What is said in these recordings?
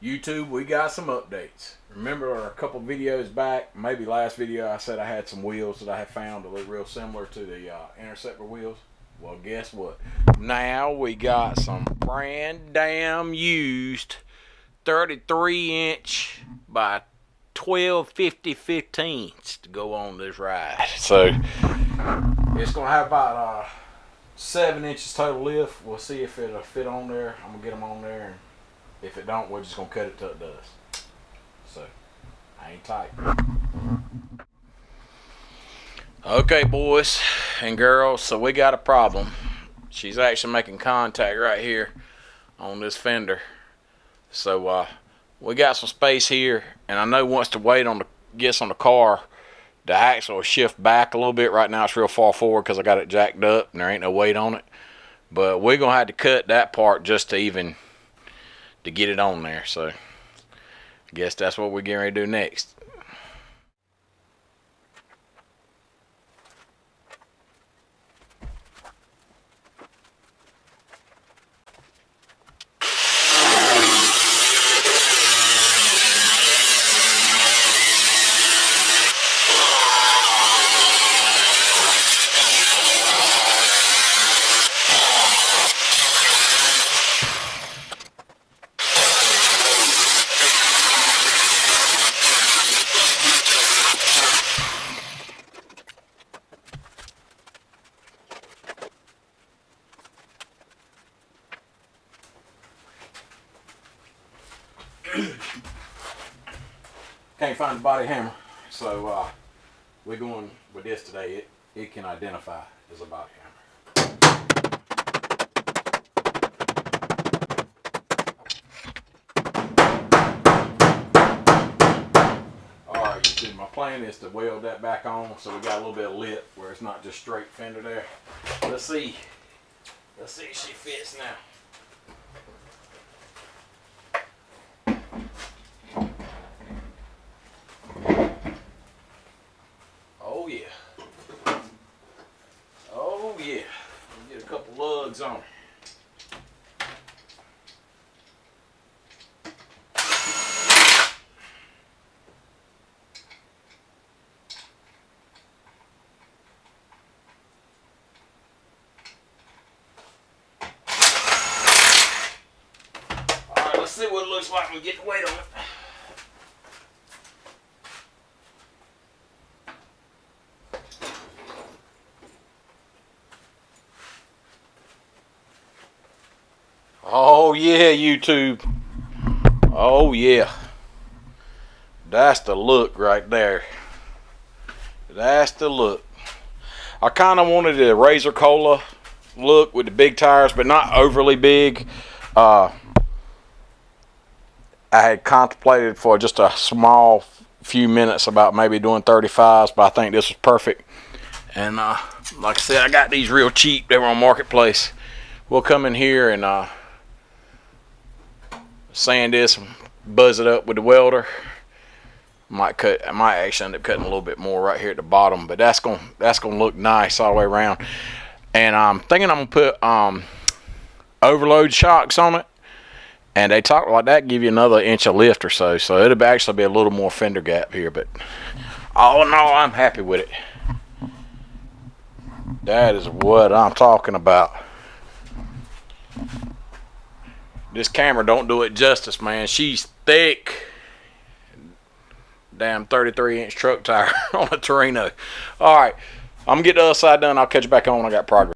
YouTube, we got some updates. Remember a couple videos back, maybe last video, I said I had some wheels that I had found that look real similar to the interceptor wheels. Well, guess what? Now we got some brand damn used 33-inch by 1250/15 to go on this ride. So it's gonna have about 7 inches total lift. We'll see if it'll fit on there. I'm gonna get them on there, and if it don't, we're just gonna cut it till it does. So hang tight. Okay, boys and girls, so we got a problem. She's actually making contact right here on this fender. So we got some space here, and I know once the weight on the gets on the car, the axle will shift back a little bit. Right now it's real far forward because I got it jacked up and there ain't no weight on it. But we're gonna have to cut that part just to get it on there. So I guess that's what we're getting ready to do next. Can't find the body hammer, so we're going with this today. It can identify as a body hammer. Alright, YouTube, my plan is to weld that back on so we got a little bit of lip where it's not just straight fender there. Let's see if she fits now. Oh yeah. Oh yeah. We'll get a couple lugs on. Alright, let's see what it looks like when we get the weight on it. Oh yeah, YouTube. Oh yeah. That's the look right there. That's the look. I kind of wanted a Razor Cola look with the big tires, but not overly big. I had contemplated for just a small few minutes about maybe doing 35s, but I think this was perfect. And like I said, I got these real cheap. They were on Marketplace. We'll come in here and sand this and buzz it up with the welder. I might actually end up cutting a little bit more right here at the bottom, but that's gonna look nice all the way around. And I'm thinking I'm gonna put overload shocks on it, and they talk like that give you another inch of lift or so. So it'll actually be a little more fender gap here, but all in all, I'm happy with it. That is what I'm talking about. This camera don't do it justice, man. She's thick. Damn 33-inch truck tire on a Torino. Alright, I'm gonna get the other side done. I'll catch you back on when I got progress.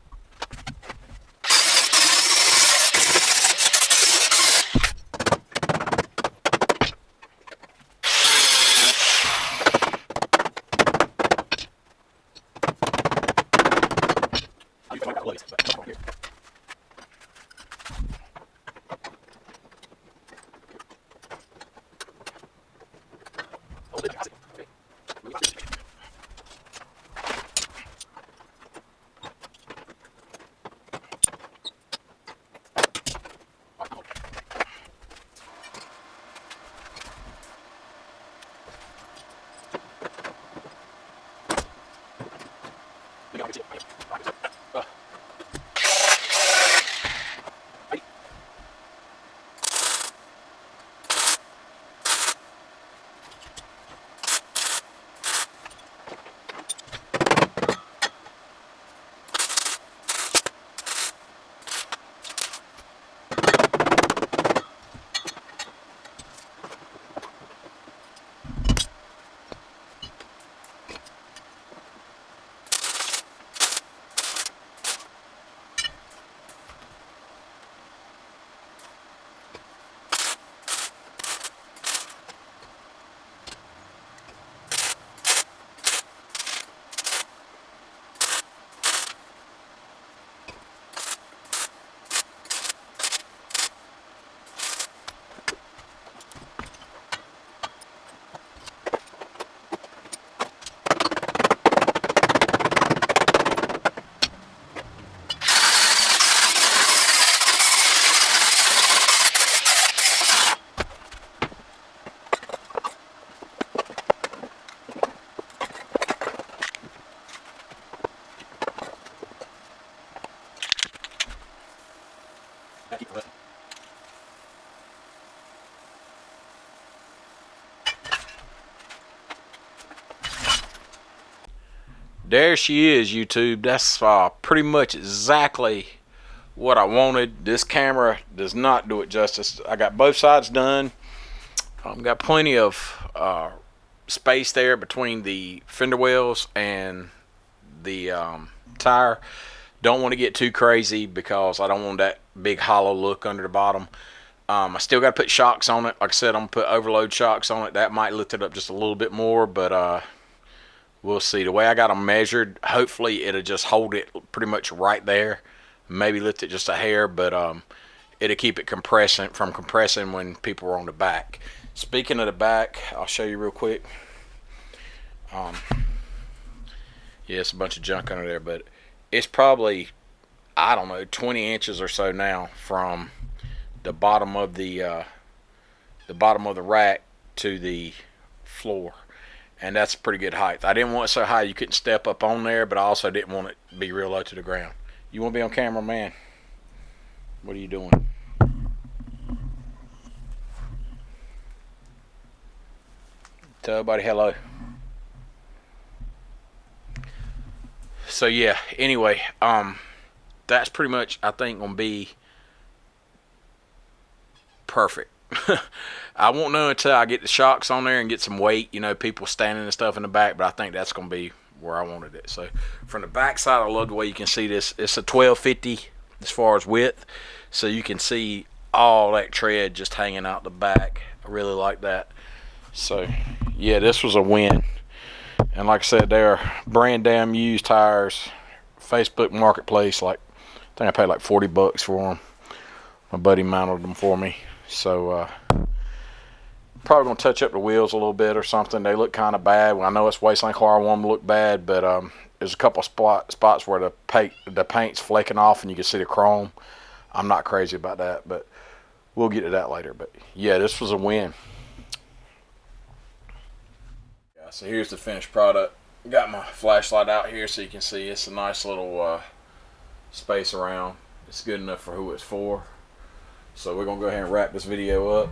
There she is, YouTube. That's pretty much exactly what I wanted. This camera does not do it justice. I got both sides done. Got plenty of space there between the fender wells and the tire. Don't want to get too crazy because I don't want that big hollow look under the bottom. I still got to put shocks on it. Like I said, I'm going to put overload shocks on it. That might lift it up just a little bit more, but we'll see. The way I got them measured, hopefully it'll just hold it pretty much right there. Maybe lift it just a hair, but it'll keep it from compressing when people are on the back. Speaking of the back, I'll show you real quick. Yeah, it's a bunch of junk under there, but it's probably, I don't know, 20 inches or so now from the bottom of the rack to the floor, and that's a pretty good height. I didn't want it so high you couldn't step up on there, but I also didn't want it to be real low to the ground. You want to be on camera, man? What are you doing? Tell everybody hello. So yeah, anyway, that's pretty much, I think, gonna be perfect. I won't know until I get the shocks on there and get some weight, you know, people standing and stuff in the back, but I think that's gonna be where I wanted it. So from the back side, I love the way you can see this. It's a 1250 as far as width, so you can see all that tread just hanging out the back. I really like that. So yeah, this was a win. And like I said, they're brand damn used tires. Facebook Marketplace, like I think I paid like 40 bucks for them. My buddy mounted them for me. So probably gonna touch up the wheels a little bit or something. They look kind of bad. Well, I know it's wasteland car, I want them to look bad, but there's a couple spots where the paint's flaking off and you can see the chrome. I'm not crazy about that, but we'll get to that later. But yeah, this was a win. So here's the finished product. Got my flashlight out here so you can see. It's a nice little space around. It's good enough for who it's for. So we're gonna go ahead and wrap this video up.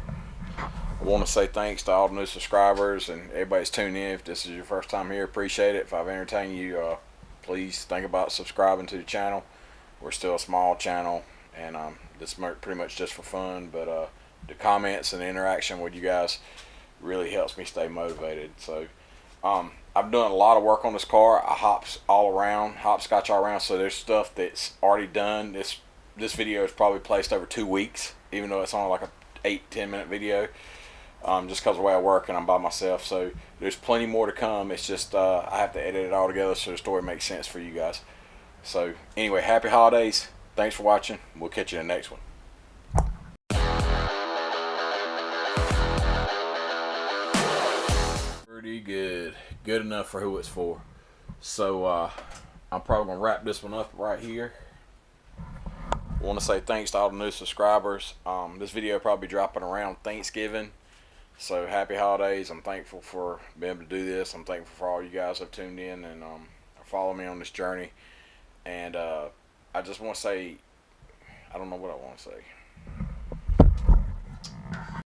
I want to say thanks to all the new subscribers and everybody's tuning in. If this is your first time here, appreciate it. If I've entertained you, please think about subscribing to the channel. We're still a small channel, and this is pretty much just for fun, but the comments and the interaction with you guys really helps me stay motivated. So I've done a lot of work on this car. I hopscotch all around, so there's stuff that's already done. This video is probably placed over 2 weeks, even though it's only like a 8-10 minute video, just because of the way I work and I'm by myself. So there's plenty more to come. It's just I have to edit it all together so the story makes sense for you guys. So anyway, happy holidays. Thanks for watching. We'll catch you in the next one. Pretty good enough for who it's for. So I'm probably gonna wrap this one up right here. I want to say thanks to all the new subscribers. This video will probably be dropping around Thanksgiving, so happy holidays. I'm thankful for being able to do this. I'm thankful for all you guys who have tuned in and follow me on this journey. And I just want to say, I don't know what I want to say.